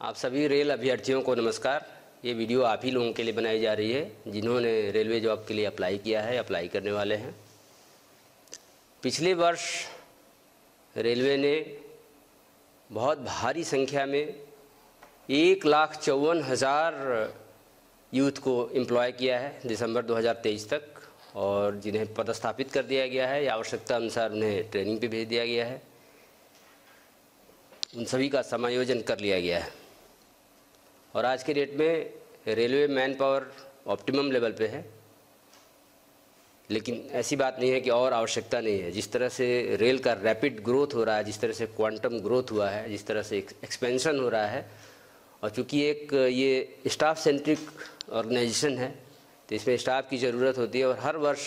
आप सभी रेल अभ्यर्थियों को नमस्कार। ये वीडियो आप ही लोगों के लिए बनाई जा रही है जिन्होंने रेलवे जॉब के लिए अप्लाई किया है, अप्लाई करने वाले हैं। पिछले वर्ष रेलवे ने बहुत भारी संख्या में 1,54,000 यूथ को एम्प्लॉय किया है दिसंबर 2023 तक, और जिन्हें पदस्थापित कर दिया गया है या आवश्यकता अनुसार उन्हें ट्रेनिंग पे भेज दिया गया है। उन सभी का समायोजन कर लिया गया है और आज के डेट में railway man power optimum level पे है। लेकिन ऐसी बात नहीं है कि और आवश्यकता नहीं है। जिस तरह से रेल का रैपिड ग्रोथ हो रहा है, जिस तरह से क्वांटम ग्रोथ हुआ है, जिस तरह से एक्सपेंशन हो रहा है, और चूँकि एक ये स्टाफ सेंट्रिक ऑर्गेनाइजेशन है तो इसमें स्टाफ की ज़रूरत होती है और हर वर्ष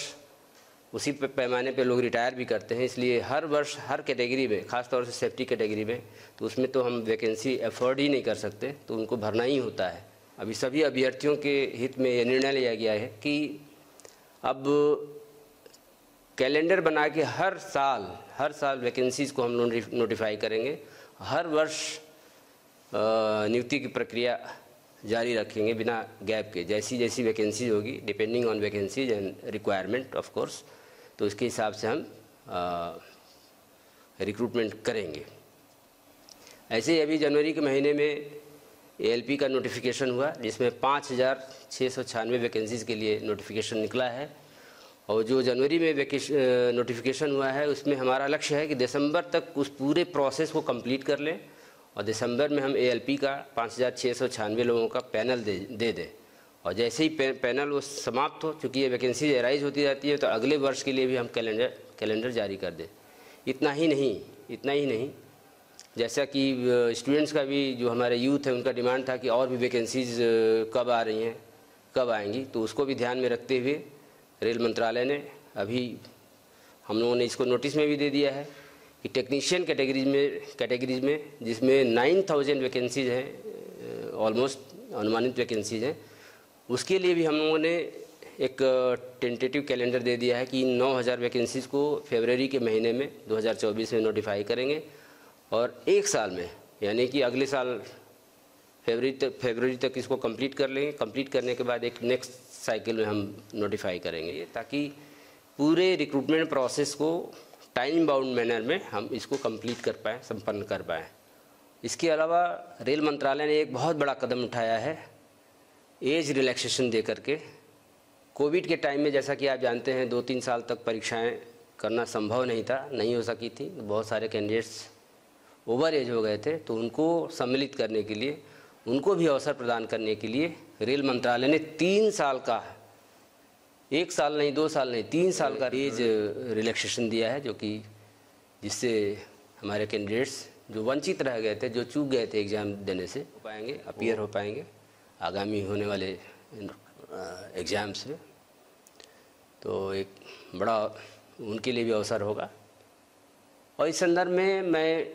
उसी पैमाने पे लोग रिटायर भी करते हैं। इसलिए हर वर्ष हर कैटेगरी में, ख़ास तौर से सेफ्टी कैटेगरी में, तो उसमें तो हम वैकेंसी अफोर्ड ही नहीं कर सकते, तो उनको भरना ही होता है। अभी सभी अभ्यर्थियों के हित में यह निर्णय लिया गया है कि अब कैलेंडर बना के हर साल वैकेंसीज़ को हम नोटिफाई करेंगे। हर वर्ष नियुक्ति की प्रक्रिया जारी रखेंगे बिना गैप के। जैसी जैसी वैकेंसीज होगी, depending on vacancies and requirement of course, तो उसके हिसाब से हम रिक्रूटमेंट करेंगे। ऐसे ही अभी जनवरी के महीने में एएलपी का नोटिफिकेशन हुआ जिसमें 5,696 वैकेंसीज़ के लिए नोटिफिकेशन निकला है। और जो जनवरी में नोटिफिकेशन हुआ है उसमें हमारा लक्ष्य है कि दिसंबर तक उस पूरे प्रोसेस को कंप्लीट कर लें और दिसंबर में हम एएलपी का 5,696 लोगों का पैनल दे दें। और जैसे ही पैनल वो समाप्त हो, चूँकि ये वैकेंसी अराइज होती रहती है, तो अगले वर्ष के लिए भी हम कैलेंडर जारी कर दें। इतना ही नहीं, जैसा कि स्टूडेंट्स का भी, जो हमारे यूथ है, उनका डिमांड था कि और भी वैकेंसीज़ कब आ रही हैं, कब आएंगी, तो उसको भी ध्यान में रखते हुए रेल मंत्रालय ने अभी हम लोगों ने इसको नोटिस में भी दे दिया है कि टेक्नीशियन कैटेगरीज में जिसमें 9,000 वैकेंसीज़ हैं, ऑलमोस्ट अनुमानित वैकेंसीज़ हैं, उसके लिए भी हम लोगों ने एक टेंटेटिव कैलेंडर दे दिया है कि 9,000 वैकेंसीज़ को फरवरी के महीने में 2024 में नोटिफाई करेंगे और एक साल में, यानी कि अगले साल फरवरी तक इसको कंप्लीट कर लेंगे। कंप्लीट करने के बाद एक नेक्स्ट साइकिल में हम नोटिफाई करेंगे, ताकि पूरे रिक्रूटमेंट प्रोसेस को टाइम बाउंड मैनर में हम इसको कंप्लीट कर पाएँ, संपन्न कर पाएँ। इसके अलावा रेल मंत्रालय ने एक बहुत बड़ा कदम उठाया है एज रिलैक्सेशन दे करके। कोविड के टाइम में, जैसा कि आप जानते हैं, 2-3 साल तक परीक्षाएं करना संभव नहीं हो सकी थी। बहुत सारे कैंडिडेट्स ओवर एज हो गए थे, तो उनको सम्मिलित करने के लिए, उनको भी अवसर प्रदान करने के लिए रेल मंत्रालय ने 3 साल का, 1 साल नहीं, 2 साल नहीं, 3 साल का एज रिलैक्सेशन दिया है, जो कि जिससे हमारे कैंडिडेट्स जो वंचित रह गए थे, जो चूक गए थे एग्ज़ाम देने से, हो पाएंगे, अपीयर हो पाएंगे आगामी होने वाले एग्ज़ाम्स में। तो एक बड़ा उनके लिए भी अवसर होगा। और इस संदर्भ में मैं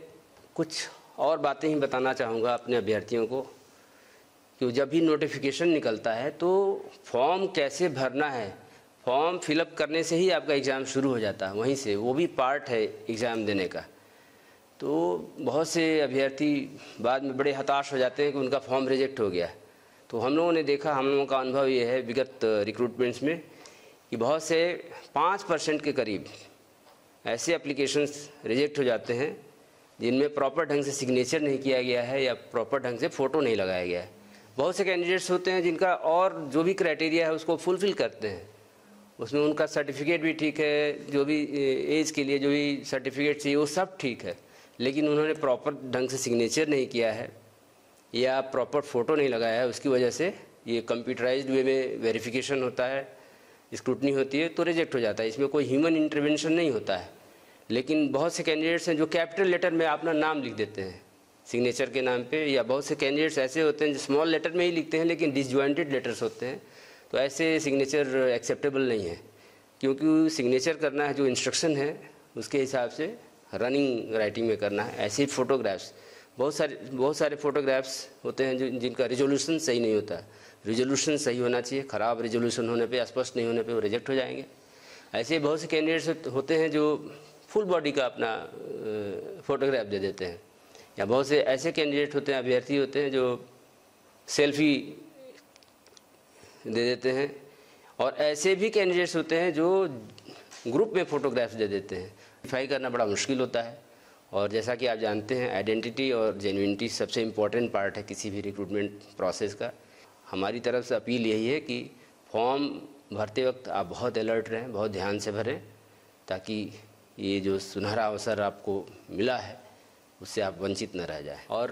कुछ और बातें ही बताना चाहूँगा अपने अभ्यर्थियों को कि जब भी नोटिफिकेशन निकलता है तो फॉर्म कैसे भरना है। फॉर्म फिलअप करने से ही आपका एग्ज़ाम शुरू हो जाता है, वहीं से, वो भी पार्ट है एग्ज़ाम देने का। तो बहुत से अभ्यर्थी बाद में बड़े हताश हो जाते हैं कि उनका फॉर्म रिजेक्ट हो गया। तो हम लोगों ने देखा, हम लोगों का अनुभव ये है विगत रिक्रूटमेंट्स में कि बहुत से 5% के करीब ऐसे एप्लीकेशंस रिजेक्ट हो जाते हैं जिनमें प्रॉपर ढंग से सिग्नेचर नहीं किया गया है या प्रॉपर ढंग से फ़ोटो नहीं लगाया गया है। बहुत से कैंडिडेट्स होते हैं जिनका और जो भी क्राइटेरिया है उसको फुलफ़िल करते हैं, उसमें उनका सर्टिफिकेट भी ठीक है, जो भी एज के लिए जो भी सर्टिफिकेट चाहिए वो सब ठीक है, लेकिन उन्होंने प्रॉपर ढंग से सिग्नेचर नहीं किया है या प्रॉपर फ़ोटो नहीं लगाया है। उसकी वजह से ये कंप्यूटराइज्ड वे में वेरिफिकेशन होता है, स्क्रूटनी होती है, तो रिजेक्ट हो जाता है। इसमें कोई ह्यूमन इंटरवेंशन नहीं होता है। लेकिन बहुत से कैंडिडेट्स हैं जो कैपिटल लेटर में अपना नाम लिख देते हैं सिग्नेचर के नाम पे, या बहुत से कैंडिडेट्स ऐसे होते हैं जो स्मॉल लेटर में ही लिखते हैं लेकिन डिसजॉइंटेड लेटर्स होते हैं। तो ऐसे सिग्नेचर एक्सेप्टेबल नहीं है, क्योंकि सिग्नेचर करना है जो इंस्ट्रक्शन है उसके हिसाब से रनिंग राइटिंग में करना है। ऐसे ही फ़ोटोग्राफ्स, बहुत सारे फ़ोटोग्राफ्स होते हैं जिनका रिजोल्यूशन सही नहीं होता। रिजोल्यूशन सही होना चाहिए, ख़राब रिजोल्यूशन होने पे, स्पष्ट नहीं होने पे वो रिजेक्ट हो जाएंगे। ऐसे बहुत से कैंडिडेट्स होते हैं जो फुल बॉडी का अपना फ़ोटोग्राफ दे देते हैं। या बहुत से ऐसे कैंडिडेट होते हैं, अभ्यर्थी होते हैं जो सेल्फी दे देते हैं, और ऐसे भी कैंडिडेट्स होते हैं जो ग्रुप में फ़ोटोग्राफ्स दे देते हैं। वेरीफाई करना बड़ा मुश्किल होता है, और जैसा कि आप जानते हैं आइडेंटिटी और जेन्युइनिटी सबसे इम्पॉर्टेंट पार्ट है किसी भी रिक्रूटमेंट प्रोसेस का। हमारी तरफ से अपील यही है कि फॉर्म भरते वक्त आप बहुत अलर्ट रहें, बहुत ध्यान से भरें, ताकि ये जो सुनहरा अवसर आपको मिला है उससे आप वंचित न रह जाएं। और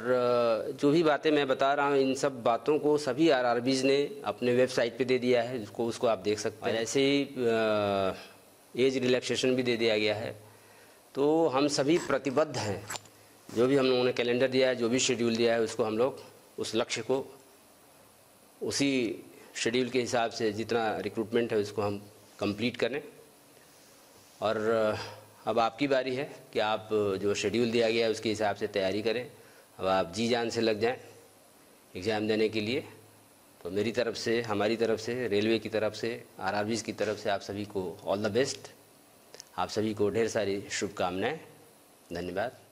जो भी बातें मैं बता रहा हूँ, इन सब बातों को सभी आरआरबीज़ ने अपने वेबसाइट पे दे दिया है, उसको आप देख सकते हैं। ऐसे ही एज रिलैक्सेशन भी दे दिया गया है। तो हम सभी प्रतिबद्ध हैं, जो भी हम लोगों ने कैलेंडर दिया है, जो भी शेड्यूल दिया है, उसको हम लोग उस लक्ष्य को उसी शेड्यूल के हिसाब से जितना रिक्रूटमेंट है उसको हम कंप्लीट करें। और अब आपकी बारी है कि आप जो शेड्यूल दिया गया है उसके हिसाब से तैयारी करें। अब आप जी जान से लग जाएं एग्ज़ाम देने के लिए। तो मेरी तरफ से, हमारी तरफ से, रेलवे की तरफ से, आरआरबीज़ की तरफ से आप सभी को ऑल द बेस्ट। आप सभी को ढेर सारी शुभकामनाएं। धन्यवाद।